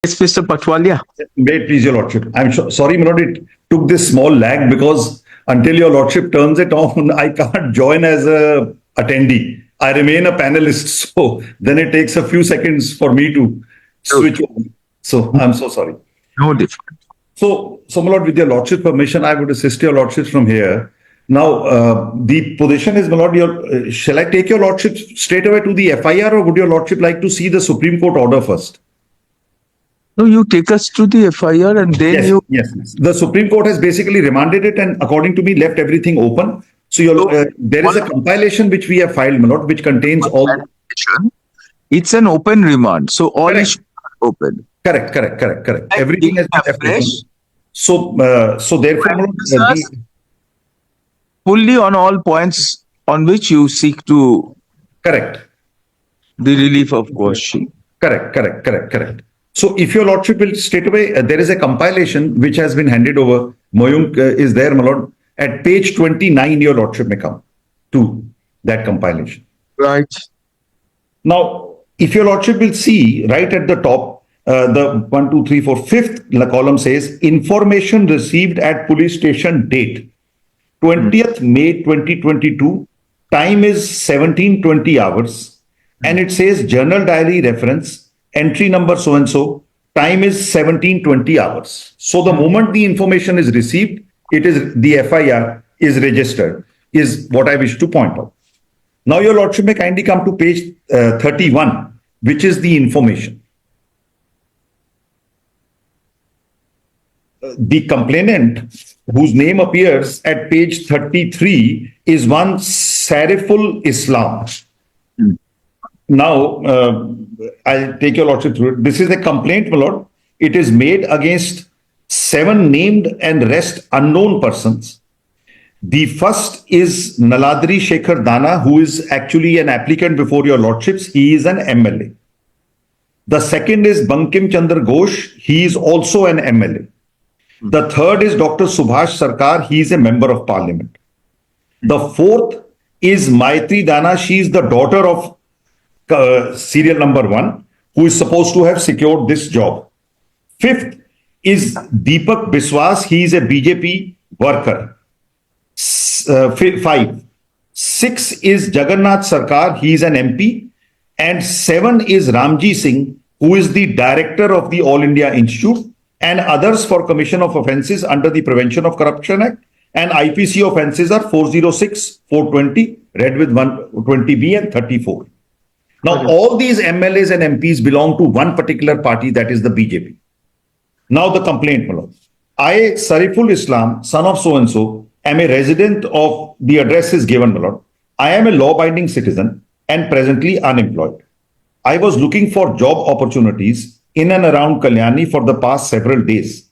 Yes, Mr. Patwalia. Wait, please, Your Lordship. Sorry, my Lord, it took this small lag because until Your Lordship turns it on, I can't join as a attendee. I remain a panelist, so then it takes a few seconds for me to switch over. So I'm so sorry. No difference. So, my Lord, with Your Lordship permission, I would assist Your Lordships from here. Now, the position is, my Lord, shall I take Your Lordship straight away to the FIR, or would Your Lordship like to see the Supreme Court order first? No, you take us to the FIR and then Yes, you. yes. The Supreme Court has basically remanded it and, according to me, left everything open. So there is a compilation which we have filed, my lord, which contains all. It's an open remand, so all Correct. issues are open. Correct. Everything has been left open. So therefore, my lord, fully on all points on which you seek to correct. the relief of quashing. Correct. So if Your Lordship will straight away, there is a compilation which has been handed over. Moyunk is there, my lord. At page 29, Your Lordship may come to that compilation. Right. Now, if Your Lordship will see right at the top, the 1, 2, 3, 4, fifth column says information received at police station date 20th May 2022. Time is 17:20 hours, and it says journal diary reference entry number so and so. Time is 17:20 hours. So the moment the information is received, it is the FIR is registered. Is what I wish to point out. Now, Your Lordship may kindly come to page 31, which is the information. The complainant, whose name appears at page 33, is one Sariful Islam. Now, I'll take Your Lordship through it. This is a complaint, my lord. It is made against 7 named and rest unknown persons. The first is Naladri Shekhar Dana, who is actually an applicant before Your Lordships. He is an MLA. The second is Bankim Chandra Ghosh. He is also an MLA. The third is Dr. Subhash Sarkar. He is a member of parliament. The fourth is Maitri Dana. She is the daughter of serial number 1, who is supposed to have secured this job. Fifth is Deepak Biswas. He is a BJP worker. 5. 6 is Jagannath Sarkar. He is an MP. And 7 is Ramji Singh, who is the director of the All India Institute, and others for commission of offences under the Prevention of Corruption Act. And IPC offences are 406, 420, read with 120B and 34. Now, all these MLAs and MPs belong to one particular party, that is the BJP. Now, the complaint, my lord. I, Sariful Islam, son of so-and-so, am a resident of, the address is given, my lord. I am a law-abiding citizen and presently unemployed. I was looking for job opportunities in and around Kalyani for the past several days.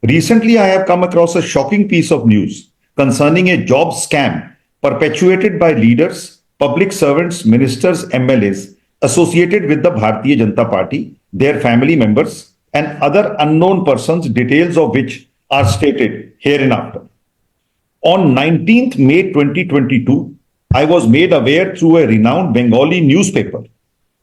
Recently, I have come across a shocking piece of news concerning a job scam perpetuated by leaders, public servants, ministers, MLAs associated with the Bharatiya Janata Party, their family members, and other unknown persons, details of which are stated hereinafter. On 19th May 2022, I was made aware through a renowned Bengali newspaper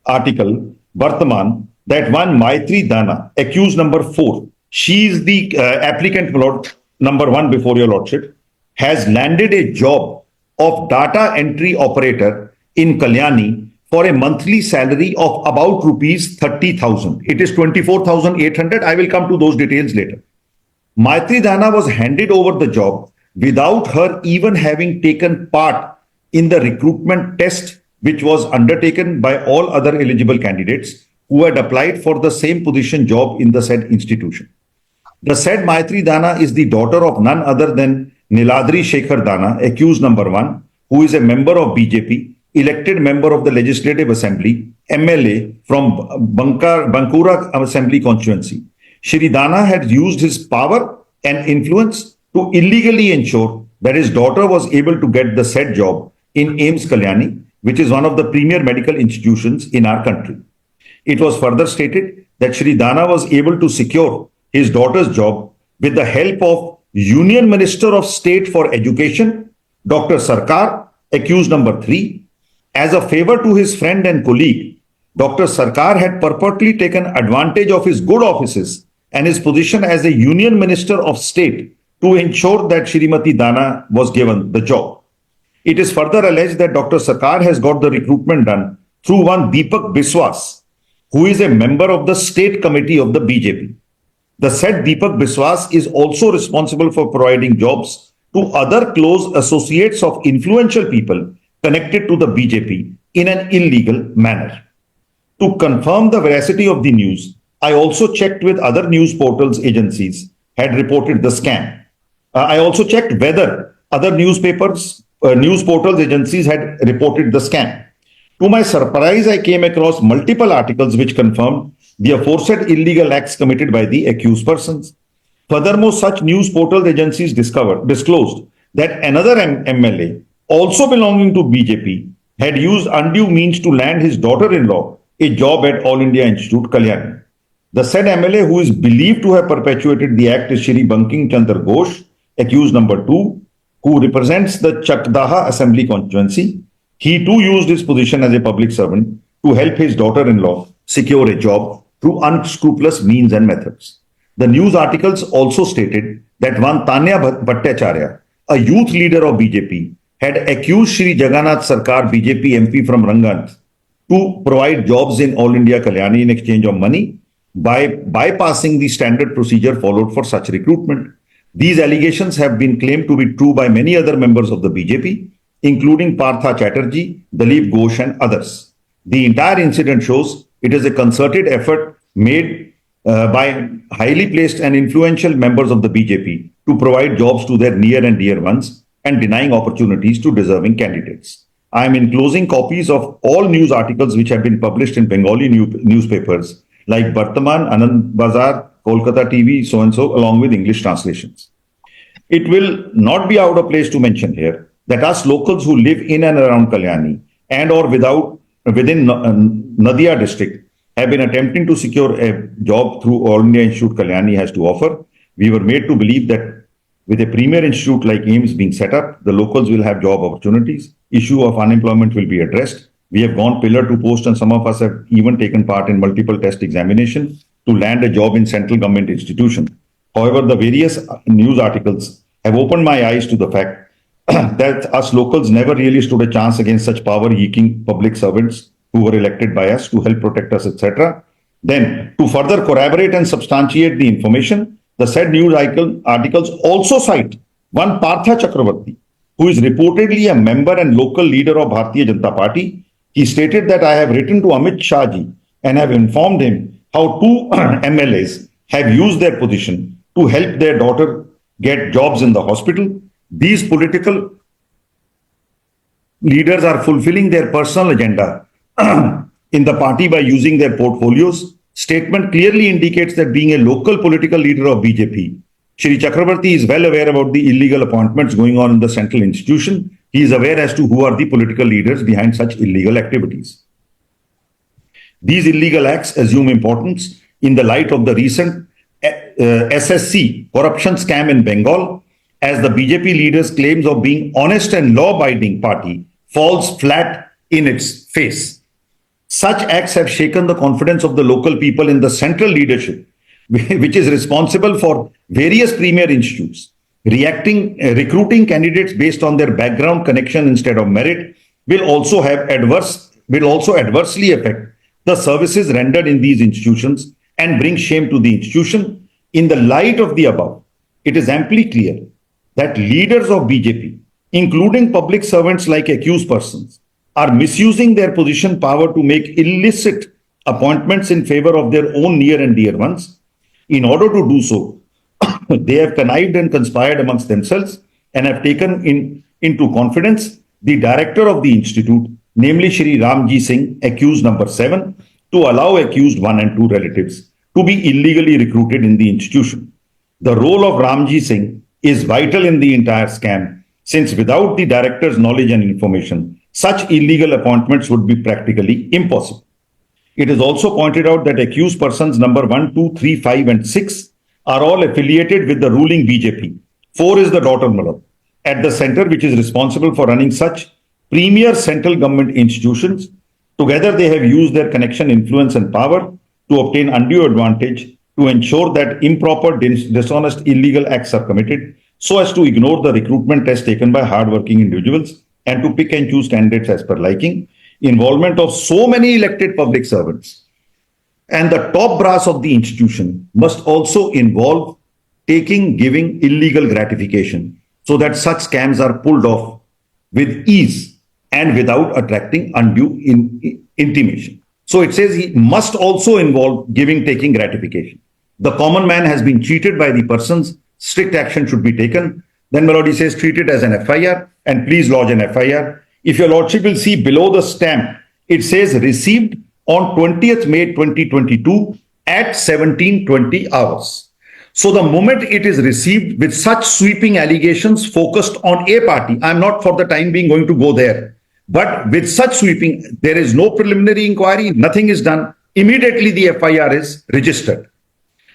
article, Vartaman, that one Maitri Dana, accused number 4, she is the applicant, lord, number 1 before Your Lordship, has landed a job of data entry operator in Kalyani for a monthly salary of about rupees 30,000. It is 24,800. I will come to those details later. Maitri Dana was handed over the job without her even having taken part in the recruitment test, which was undertaken by all other eligible candidates who had applied for the same position job in the said institution. The said Maitri Dana is the daughter of none other than Niladri Shekhar Dana, accused number 1, who is a member of BJP, elected member of the Legislative Assembly, MLA from Bankura Assembly constituency. Shri Dana had used his power and influence to illegally ensure that his daughter was able to get the said job in AIIMS Kalyani, which is one of the premier medical institutions in our country. It was further stated that Shri Dana was able to secure his daughter's job with the help of Union Minister of State for Education, Dr. Sarkar, accused number 3, as a favor to his friend and colleague, Dr. Sarkar had purportedly taken advantage of his good offices and his position as a Union Minister of State to ensure that Shrimati Dana was given the job. It is further alleged that Dr. Sarkar has got the recruitment done through one Deepak Biswas, who is a member of the state committee of the BJP. The said Deepak Biswas is also responsible for providing jobs to other close associates of influential people connected to the BJP in an illegal manner. To confirm the veracity of the news, I also checked with other news portals agencies had reported the scam. I also checked whether other news portals agencies had reported the scam. To my surprise, I came across multiple articles which confirmed the aforesaid illegal acts committed by the accused persons. Furthermore, such news portal agencies disclosed that another MLA, also belonging to BJP, had used undue means to land his daughter-in-law a job at All India Institute, Kalyani. The said MLA, who is believed to have perpetuated the act, is Shri Banking Chandra Ghosh, accused number 2, who represents the Chakdaha Assembly constituency. He too used his position as a public servant to help his daughter-in-law secure a job through unscrupulous means and methods. The news articles also stated that one Tanya Bhattacharya, a youth leader of BJP, had accused Shri Jagannath Sarkar, BJP MP from Rangan, to provide jobs in All India Kalyani in exchange of money by bypassing the standard procedure followed for such recruitment. These allegations have been claimed to be true by many other members of the BJP, including Partha Chatterjee, Dalip Ghosh, and others. The entire incident shows it is a concerted effort made by highly placed and influential members of the BJP to provide jobs to their near and dear ones and denying opportunities to deserving candidates. I am enclosing copies of all news articles which have been published in Bengali newspapers like Bartaman, Anand Bazar, Kolkata TV, so and so, along with English translations. It will not be out of place to mention here that us locals who live in and around Kalyani and or within Nadia district have been attempting to secure a job through All India Institute Kalyani has to offer. We were made to believe that with a premier institute like AIMS being set up, the locals will have job opportunities. Issue of unemployment will be addressed. We have gone pillar to post and some of us have even taken part in multiple test examination to land a job in central government institution. However, the various news articles have opened my eyes to the fact that us locals never really stood a chance against such power-yeeking public servants who were elected by us to help protect us, etc. Then, to further corroborate and substantiate the information, the said news articles also cite one Partha Chakravarti, who is reportedly a member and local leader of Bharatiya Janata Party. He stated that I have written to Amit Shah ji and have informed him how two MLAs have used their position to help their daughter get jobs in the hospital. These political leaders are fulfilling their personal agenda in the party by using their portfolios. Statement clearly indicates that being a local political leader of BJP, Shri Chakravarti is well aware about the illegal appointments going on in the central institution. He is aware as to who are the political leaders behind such illegal activities. These illegal acts assume importance in the light of the recent SSC corruption scam in Bengal, as the BJP leaders' claims of being honest and law-abiding party falls flat in its face. Such acts have shaken the confidence of the local people in the central leadership, which is responsible for various premier institutes. Recruiting candidates based on their background connection instead of merit will also adversely affect the services rendered in these institutions and bring shame to the institution. In the light of the above, it is amply clear that leaders of BJP, including public servants like accused persons, are misusing their position power to make illicit appointments in favor of their own near and dear ones. In order to do so, they have connived and conspired amongst themselves and have taken into confidence the director of the institute, namely Shri Ramji Singh, accused number 7, to allow accused 1 and 2 relatives to be illegally recruited in the institution. The role of Ramji Singh is vital in the entire scam, since without the director's knowledge and information, such illegal appointments would be practically impossible. It is also pointed out that accused persons number 1, 2, 3, 5, and 6 are all affiliated with the ruling BJP. 4 is the daughter Malab at the center, which is responsible for running such premier central government institutions. Together, they have used their connection, influence, and power to obtain undue advantage to ensure that improper, dishonest, illegal acts are committed so as to ignore the recruitment test taken by hardworking individuals and to pick and choose candidates as per liking. Involvement of so many elected public servants and the top brass of the institution must also involve giving illegal gratification so that such scams are pulled off with ease and without attracting undue intimation. So it says he must also involve taking gratification. The common man has been cheated by the persons, strict action should be taken. Then Melody says treat it as an FIR and please lodge an FIR. If your lordship will see below the stamp, it says received on 20th May 2022 at 17:20 hours. So the moment it is received with such sweeping allegations focused on a party, I'm not for the time being going to go there, but with such sweeping, there is no preliminary inquiry, nothing is done. Immediately the FIR is registered.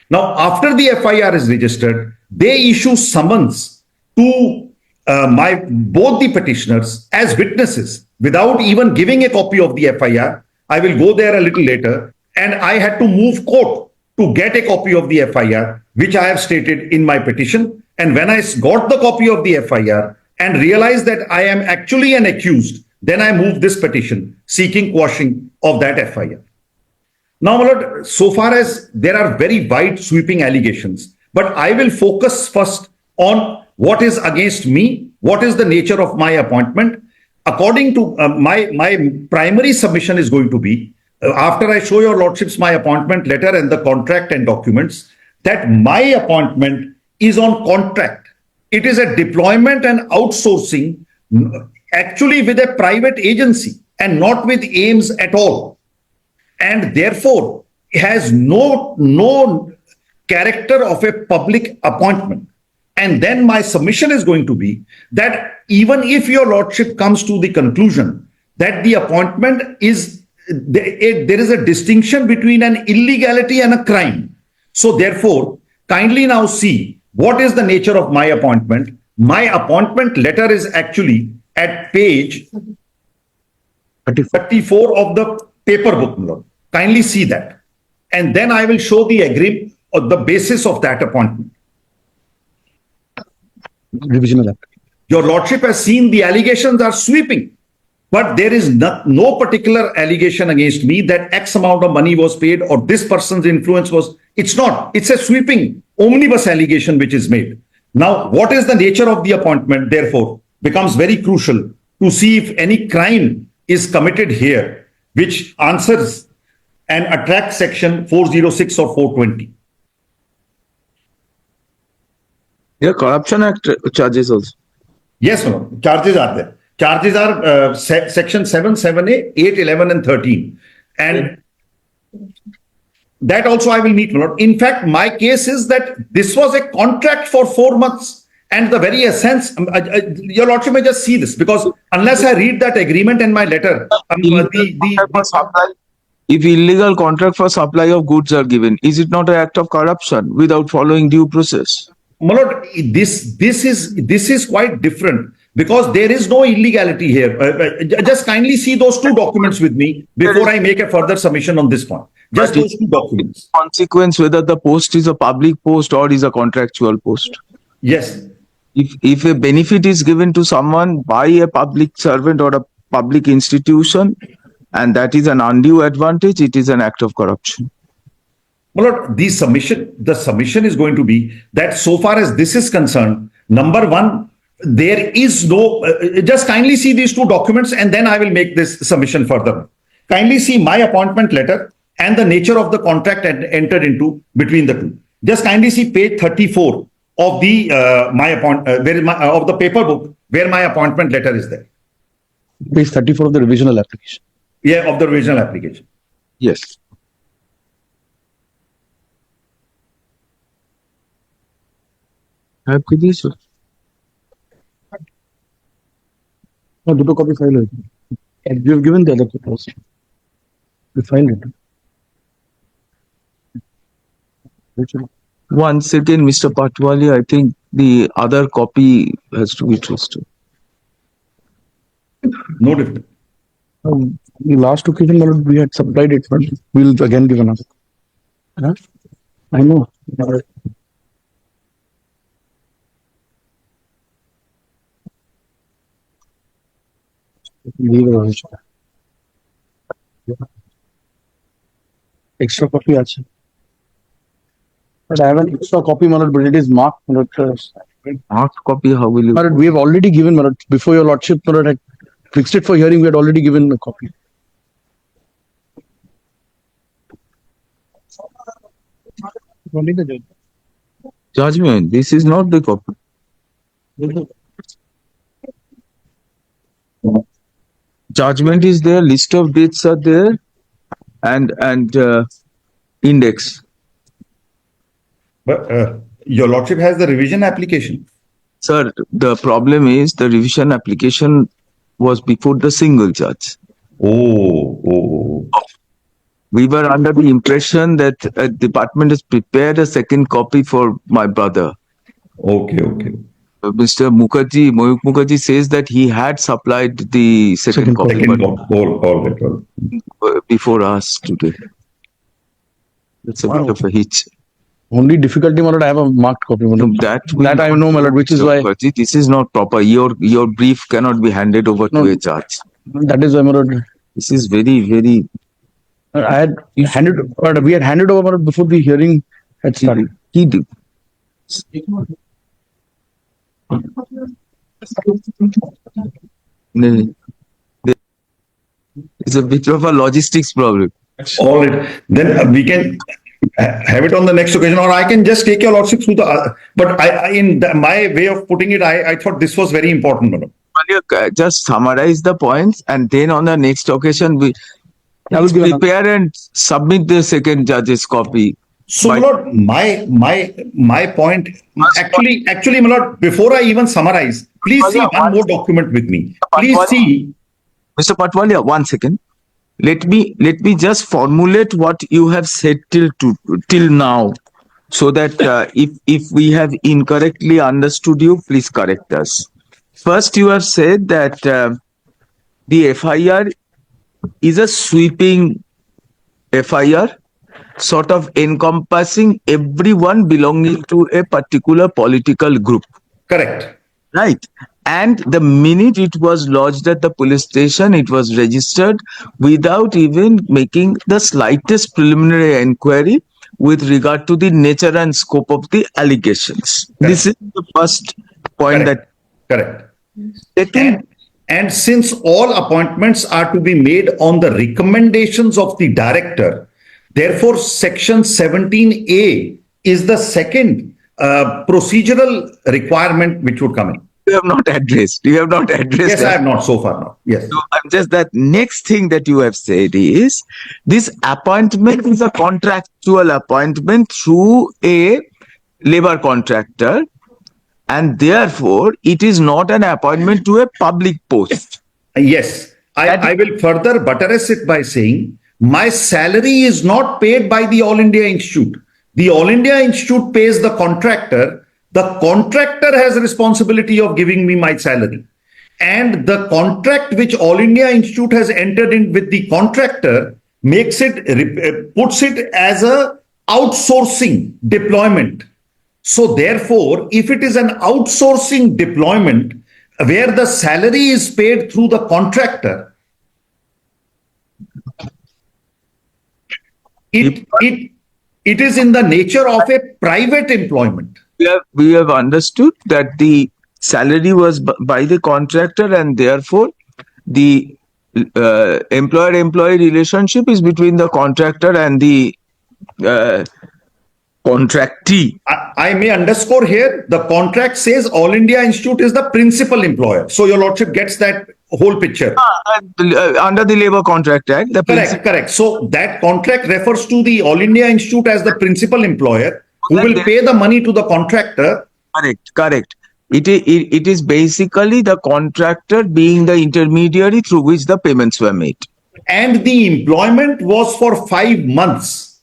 Now, after the FIR is registered, they issue summons to both the petitioners as witnesses without even giving a copy of the FIR. I will go there a little later, and I had to move court to get a copy of the FIR, which I have stated in my petition. And when I got the copy of the FIR and realized that I am actually an accused, then I moved this petition seeking quashing of that FIR. Now, my lord, so far as there are very wide sweeping allegations, but I will focus first on what is against me, what is the nature of my appointment. According to my primary submission is going to be, after I show your lordships my appointment letter and the contract and documents, that my appointment is on contract. It is a deployment and outsourcing actually with a private agency and not with aims at all. And therefore has no character of a public appointment. And then my submission is going to be that even if your lordship comes to the conclusion that the appointment is, there is a distinction between an illegality and a crime. So therefore, kindly now see what is the nature of my appointment. My appointment letter is actually at page 34 of the paper book. Kindly see that. And then I will show the agreement or the basis of that appointment. Revisional application. Your lordship has seen the allegations are sweeping, but there is no particular allegation against me that X amount of money was paid or this person's influence was. It's not. It's a sweeping omnibus allegation which is made. Now, what is the nature of the appointment, therefore, becomes very crucial to see if any crime is committed here, which answers and attracts section 406 or 420. Yeah, Corruption Act charges also. Yes, no, charges are there. Charges are section 7, 8, 11 and 13. And that also I will meet. In fact, my case is that this was a contract for 4 months. And the very essence, your lordship may just see this, because unless I read that agreement in my letter, if illegal contract for supply of goods are given, is it not an act of corruption without following due process? My lord, this is quite different because there is no illegality here. Just kindly see those two documents with me before I make a further submission on this point. Just those two documents. Consequence whether the post is a public post or is a contractual post. Yes. If a benefit is given to someone by a public servant or a public institution, and that is an undue advantage, it is an act of corruption. Well, the submission is going to be that so far as this is concerned, number one, there is no, just kindly see these two documents and then I will make this submission further. Kindly see my appointment letter and the nature of the contract entered into between the two. Just kindly see page 34 of the of the paper book where my appointment letter is there. Page 34 of the revisional application. Yeah, of the revisional application. Yes. आपके दिए sir No, duto copy file है. You have given the other copies. We filed it. One second, Mr. Patwali, I think the other copy has to be trusted. No difference. The last occasion, my lord, we had supplied it, but we'll again give another. Huh? I know. My lord. Leave it on. Extra copy, acha. But I have an extra copy, my lord, but it is marked. My lord. Marked copy, how will you? My lord, we have already given, my lord, before your lordship, my lord, had fixed it for hearing. We had already given a copy. Only the judge. Judgment. This is not the copy. Judgment is there. List of dates are there, and index. But your lordship has the revision application. Sir, the problem is the revision application was before the single judge. Oh. We were under the impression that a department has prepared a second copy for my brother. Okay. Mr. Mukherjee, Mayuk Mukherjee says that he had supplied the second copy Second copy. All right. before us today. That's a bit of a hitch. Only difficulty, my lord, I have a marked copy. My lord. That I know, my lord, which is why. Mukherjee, this is not proper. Your brief cannot be handed over to a judge. That is why, my lord. This is very. I had handed, but we had handed over, my lord, before the hearing had started. He did. It's a bit of a logistics problem. All right. Then we can have it on the next occasion, or I can just take your lordship through the. But my way of putting it, I thought this was very important, madam. Just summarize the points, and then on the next occasion we will prepare and submit the second judge's copy. So, my lord, my point actually, my lord, before I even summarize, please see one more document with me. Please see, Mr. Patwalia, 1 second. Let me just formulate what you have said till now, so that if we have incorrectly understood you, please correct us. First, you have said that the FIR is a sweeping FIR, sort of encompassing everyone belonging to a particular political group. Correct. Right. And the minute it was lodged at the police station, it was registered without even making the slightest preliminary inquiry with regard to the nature and scope of the allegations. Correct. This is the first point. Correct. And since all appointments are to be made on the recommendations of the director, therefore, Section 17A is the second procedural requirement which would come in. You have not addressed. Yes, that. I have not so far now. Yes. So I'm just that next thing that you have said is this appointment is a contractual appointment through a labor contractor, and therefore it is not an appointment to a public post. Yes. I will further buttress it by saying my salary is not paid by the All India Institute. The All India Institute pays the contractor. The contractor has responsibility of giving me my salary. And the contract which All India Institute has entered in with the contractor puts it as a outsourcing deployment. So therefore, if it is an outsourcing deployment where the salary is paid through the contractor, it is in the nature of a private employment. We have understood that the salary was by the contractor, and therefore the employer-employee relationship is between the contractor and the contractee. I may underscore here, the contract says All India Institute is the principal employer. So your lordship gets that whole picture. Under the Labour Contract Act. Correct. So that contract refers to the All India Institute as the principal employer who will pay the money to the contractor. Correct. It is basically the contractor being the intermediary through which the payments were made. And the employment was for 5 months,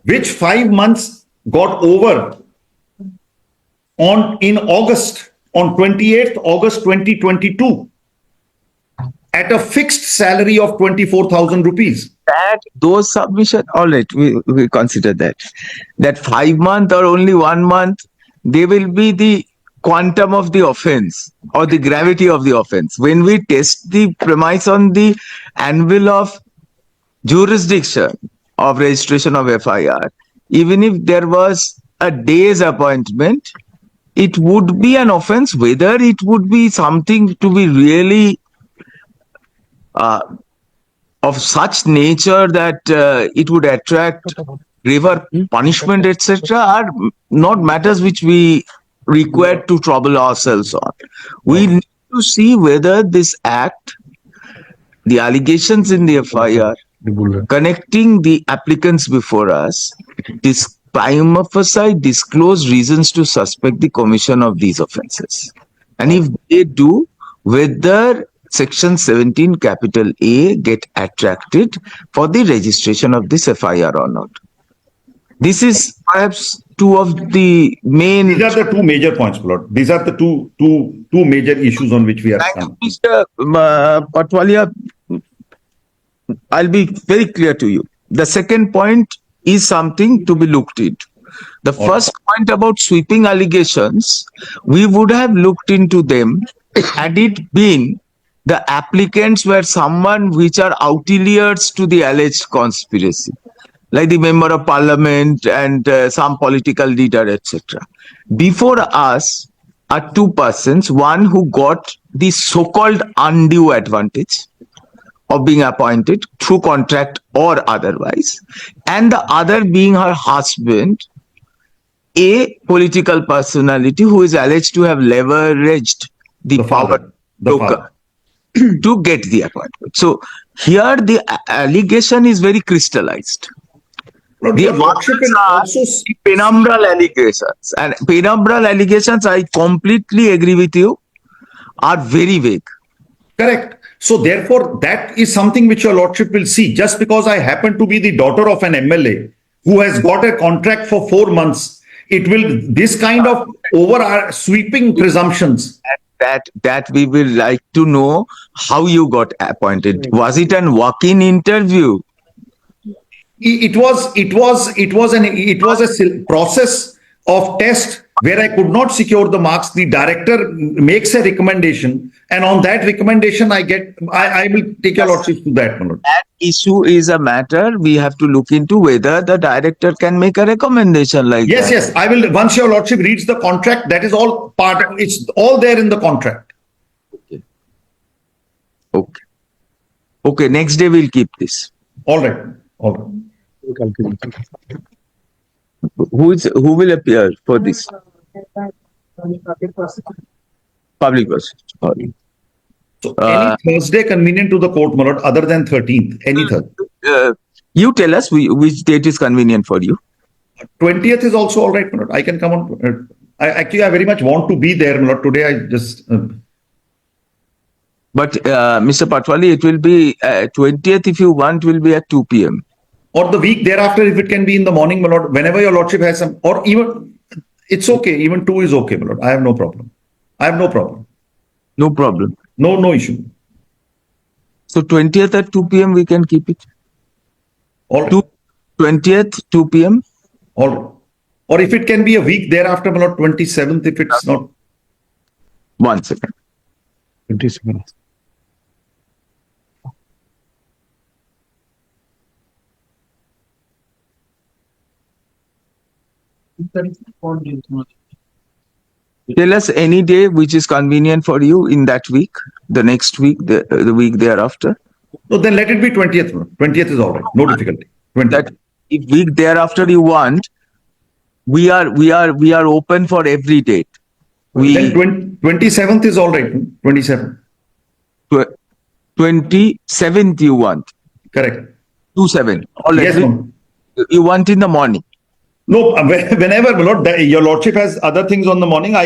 which 5 months got over in August, on 28th August 2022. at a fixed salary of 24,000 rupees. That those submission, all right, we consider that 5 month or only 1 month, they will be the quantum of the offense or the gravity of the offense. When we test the premise on the anvil of jurisdiction of registration of FIR, even if there was a day's appointment, it would be an offense. Whether it would be something to be really of such nature that it would attract graver punishment, etc., are not matters which we require to trouble ourselves on. We need to see whether this act, the allegations in the FIR, connecting the applicants before us, this prima facie disclose reasons to suspect the commission of these offences. And if they do, whether Section 17 capital A get attracted for the registration of this FIR or not. This is perhaps two of the main. These are the two major points, Lord. These are the two major issues on which we are. Thank you, Mr. Patwalia. I'll be very clear to you. The second point is something to be looked into. The first point about sweeping allegations, we would have looked into them had it been the applicants were someone which are outliers to the alleged conspiracy, like the member of parliament and some political leader, etc. Before us are two persons, one who got the so-called undue advantage of being appointed through contract or otherwise, and the other being her husband, a political personality who is alleged to have leveraged the power to get the appointment. So here the allegation is very crystallized. The others are penumbral allegations, and penumbral allegations, I completely agree with you, are very vague. Correct. So therefore, that is something which your lordship will see. Just because I happen to be the daughter of an MLA who has got a contract for 4 months, it will, this kind of over sweeping presumptions. That we will like to know how you got appointed. Was it an walk-in interview? It was a process of test where I could not secure the marks. The director makes a recommendation, and on that recommendation, I will take your lordship to that. That issue is a matter we have to look into, whether the director can make a recommendation like that. Yes, I will. Once your lordship reads the contract, that is all part of, it's all there in the contract. Okay. Next day we'll keep this. All right. Who will appear for this? Public person. So any Thursday convenient to the court, my lord, other than 13th, any Thursday. You tell us which date is convenient for you. 20th is also all right, my lord. I can come on. I very much want to be there, my lord. Today I just. But Mr. Patwali, it will be 20th if you want, will be at 2 p.m. Or the week thereafter, if it can be in the morning, my lord, whenever your lordship has some, or even, it's okay, even 2 is okay, my lord. I have no problem. No problem. No issue. So 20th at 2 p.m. we can keep it. All right. 20th, 2 p.m. All right. Or if it can be a week thereafter, my lord, 27th, if it's not. 1 second. 27th. Tell us any day which is convenient for you in that week, the next week, the week thereafter. So then let it be 20th. 20th is all right. No difficulty. 20th. That if week thereafter you want, we are open for every date. Then 27th is all right. 27th. 27th you want. Correct. 27. All right. Yes, you want in the morning. No, whenever, my lord, your lordship has other things on the morning, I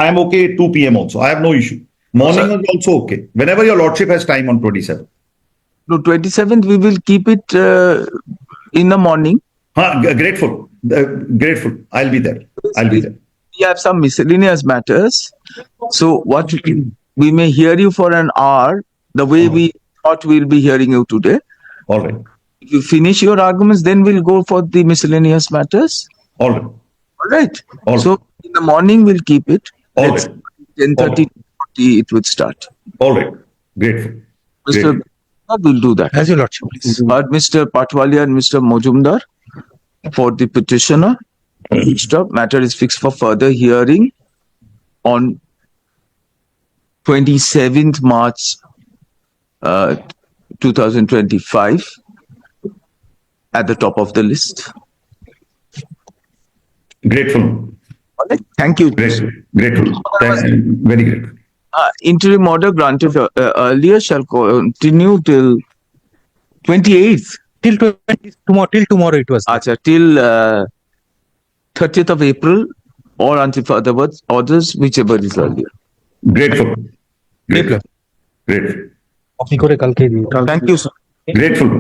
am okay at 2 p.m. also. I have no issue. Morning is also okay. Whenever your lordship has time on 27th. No, 27th we will keep it in the morning. Grateful. I'll be there. We have some miscellaneous matters. So what we may hear you for an hour the way we thought we'll be hearing you today. All right. If you finish your arguments, then we'll go for the miscellaneous matters. All right. All right. All So right. in the morning we'll keep it. All Let's right. 10:30 it would start. All right. Grateful. Mr. Grateful. We'll do that. As your lordship, please. But Mr. Patwalia and Mr. Mojumdar for the petitioner. Stop. Matter is fixed for further hearing on 27th March 2025 at the top of the list. Grateful. All right. Thank you. Grateful. Grateful. Very grateful. Interim order granted earlier shall continue till 28th. Till tomorrow it was. Acha, till 30th of April or until further orders, whichever is earlier. Grateful. Grateful. Grateful. আপনি করে কালকে দিন। Thank you, sir. Grateful.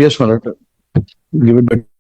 Yes, my lord. Give it back.